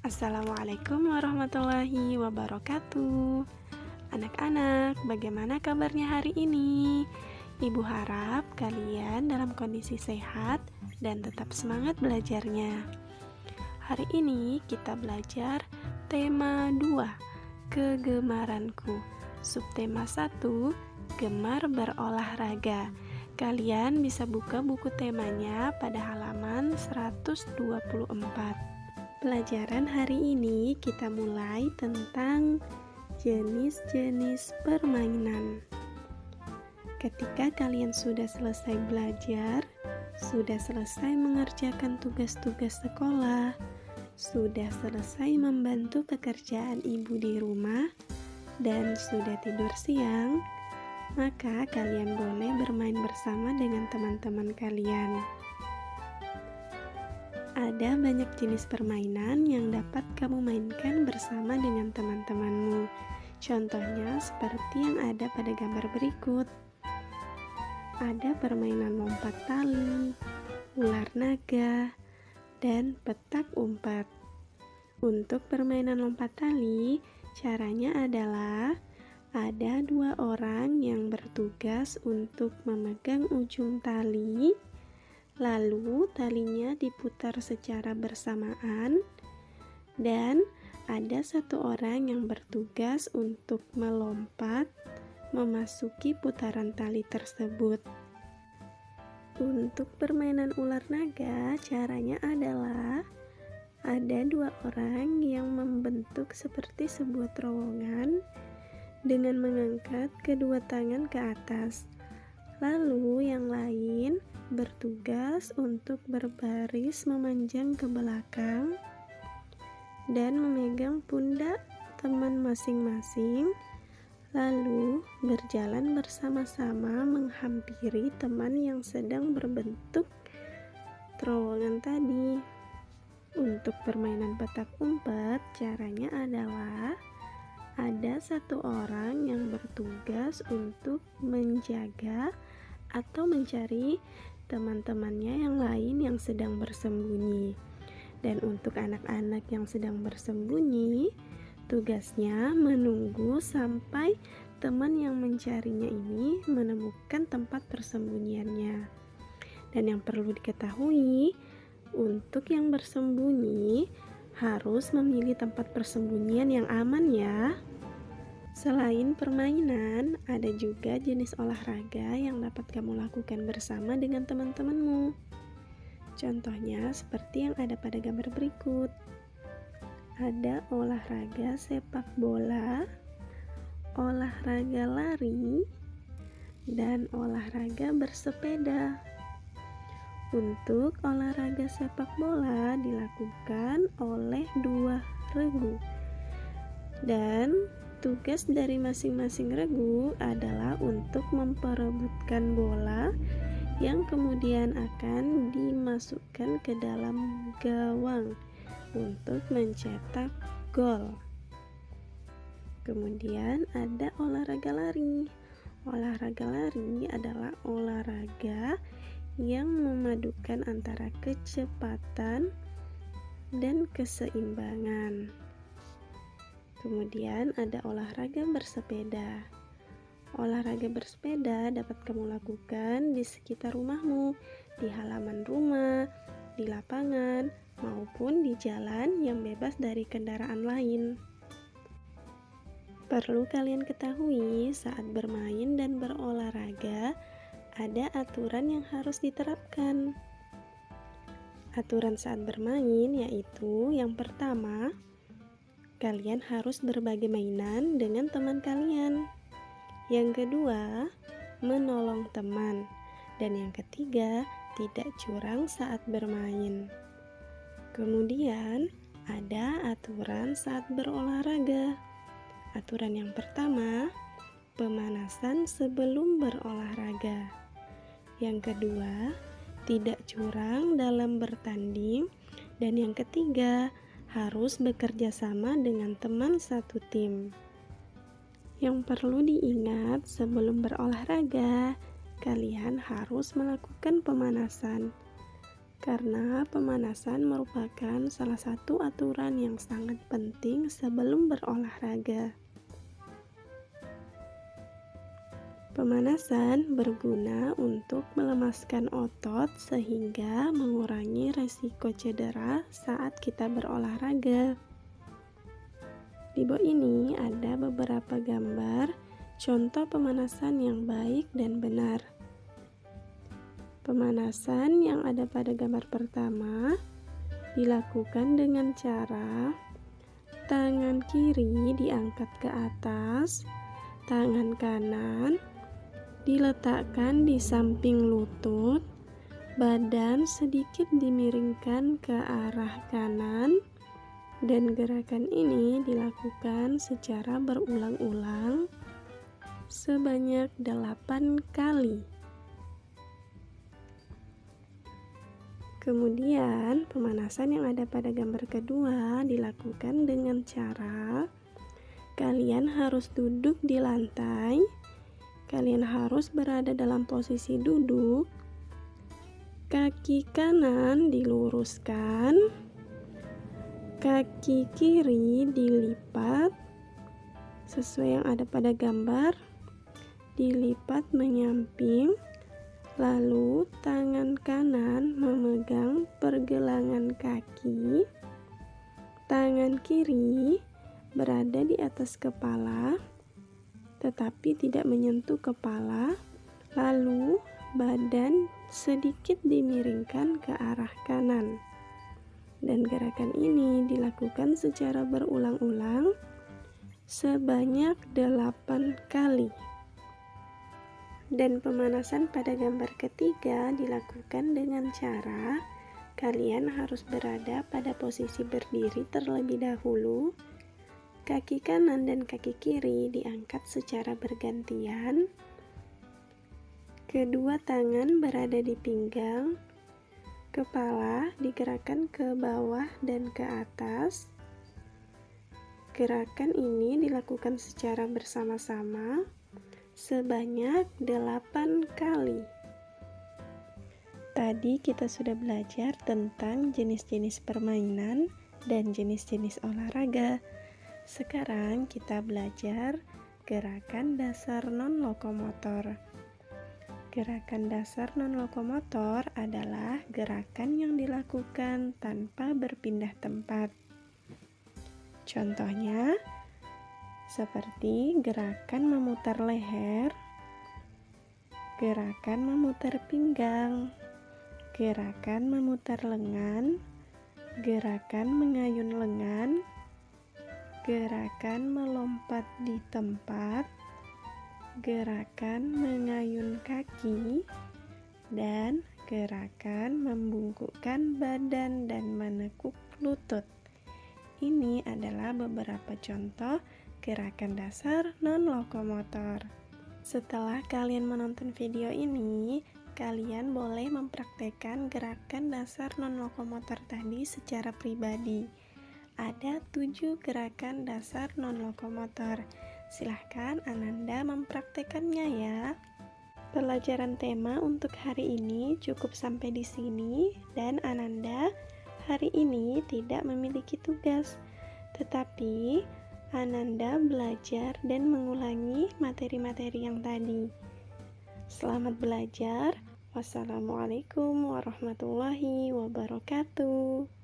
Assalamualaikum warahmatullahi wabarakatuh. Anak-anak, bagaimana kabarnya hari ini? Ibu harap kalian dalam kondisi sehat dan tetap semangat belajarnya. Hari ini kita belajar tema 2, kegemaranku. Subtema 1, gemar berolahraga. Kalian bisa buka buku temanya pada halaman 124. Pelajaran hari ini kita mulai tentang jenis-jenis permainan. Ketika kalian sudah selesai belajar, sudah selesai mengerjakan tugas-tugas sekolah, sudah selesai membantu pekerjaan ibu di rumah, dan sudah tidur siang, maka kalian boleh bermain bersama dengan teman-teman kalian. Ada banyak jenis permainan yang dapat kamu mainkan bersama dengan teman-temanmu. Contohnya seperti yang ada pada gambar berikut. Ada permainan lompat tali, ular naga, dan petak umpet. Untuk permainan lompat tali, caranya adalah ada 2 orang yang bertugas untuk memegang ujung tali. Lalu talinya diputar secara bersamaan dan ada 1 orang yang bertugas untuk melompat memasuki putaran tali tersebut. Untuk permainan ular naga, caranya adalah ada 2 orang yang membentuk seperti sebuah terowongan dengan mengangkat kedua tangan ke atas. Lalu yang lain bertugas untuk berbaris memanjang ke belakang dan memegang pundak teman masing-masing, lalu berjalan bersama-sama menghampiri teman yang sedang berbentuk terowongan tadi. Untuk permainan petak umpet, caranya adalah ada 1 orang yang bertugas untuk menjaga atau mencari teman-temannya yang lain yang sedang bersembunyi. Dan untuk anak-anak yang sedang bersembunyi, tugasnya menunggu sampai teman yang mencarinya ini menemukan tempat persembunyiannya. Dan yang perlu diketahui, untuk yang bersembunyi harus memilih tempat persembunyian yang aman ya. Selain permainan, ada juga jenis olahraga yang dapat kamu lakukan bersama dengan teman-temanmu. Contohnya seperti yang ada pada gambar berikut. Ada olahraga sepak bola, olahraga lari, dan olahraga bersepeda. Untuk olahraga sepak bola dilakukan oleh 2 regu. Dan tugas dari masing-masing regu adalah untuk memperebutkan bola yang kemudian akan dimasukkan ke dalam gawang untuk mencetak gol. Kemudian ada olahraga lari. Olahraga lari adalah olahraga yang memadukan antara kecepatan dan keseimbangan. Kemudian ada olahraga bersepeda. Olahraga bersepeda dapat kamu lakukan di sekitar rumahmu, di halaman rumah, di lapangan, maupun di jalan yang bebas dari kendaraan lain. Perlu kalian ketahui, saat bermain dan berolahraga, ada aturan yang harus diterapkan. Aturan saat bermain yaitu yang pertama, kalian harus berbagi mainan dengan teman kalian. Yang kedua, menolong teman. Dan yang ketiga, tidak curang saat bermain. Kemudian, ada aturan saat berolahraga. Aturan yang pertama, pemanasan sebelum berolahraga. Yang kedua, tidak curang dalam bertanding. Dan yang ketiga, harus bekerja sama dengan teman satu tim. Yang perlu diingat sebelum berolahraga, kalian harus melakukan pemanasan. karena pemanasan merupakan salah satu aturan yang sangat penting sebelum berolahraga. Pemanasan berguna untuk melemaskan otot sehingga mengurangi resiko cedera saat kita berolahraga. Di bawah ini ada beberapa gambar contoh pemanasan yang baik dan benar. Pemanasan yang ada pada gambar pertama dilakukan dengan cara tangan kiri diangkat ke atas, tangan kanan diletakkan di samping lutut, badan sedikit dimiringkan ke arah kanan, dan gerakan ini dilakukan secara berulang-ulang sebanyak 8 kali. Kemudian, pemanasan yang ada pada gambar kedua dilakukan dengan cara kalian harus duduk di lantai. Kalian harus berada dalam posisi duduk, kaki kanan diluruskan, kaki kiri dilipat, sesuai yang ada pada gambar, dilipat menyamping, lalu tangan kanan memegang pergelangan kaki, tangan kiri berada di atas kepala, tetapi tidak menyentuh kepala, lalu badan sedikit dimiringkan ke arah kanan. Dan gerakan ini dilakukan secara berulang-ulang sebanyak 8 kali. Dan pemanasan pada gambar ketiga dilakukan dengan cara kalian harus berada pada posisi berdiri terlebih dahulu. Kaki kanan dan kaki kiri diangkat secara bergantian. Kedua tangan berada di pinggang. Kepala digerakkan ke bawah dan ke atas. Gerakan ini dilakukan secara bersama-sama sebanyak 8 kali. Tadi kita sudah belajar tentang jenis-jenis permainan dan jenis-jenis olahraga. Sekarang kita belajar gerakan dasar non-lokomotor. Gerakan dasar non-lokomotor adalah gerakan yang dilakukan tanpa berpindah tempat. Contohnya, seperti gerakan memutar leher, gerakan memutar pinggang, gerakan memutar lengan, gerakan mengayun lengan, gerakan melompat di tempat, gerakan mengayun kaki, dan gerakan membungkukkan badan dan menekuk lutut. Ini adalah beberapa contoh gerakan dasar non-lokomotor. Setelah kalian menonton video ini, kalian boleh mempraktekkan gerakan dasar non-lokomotor tadi secara pribadi. Ada 7 gerakan dasar non-lokomotor. Silahkan Ananda mempraktekannya ya. Pelajaran tema untuk hari ini cukup sampai di sini, dan Ananda hari ini tidak memiliki tugas. Tetapi Ananda belajar dan mengulangi materi-materi yang tadi. Selamat belajar. Wassalamualaikum warahmatullahi wabarakatuh.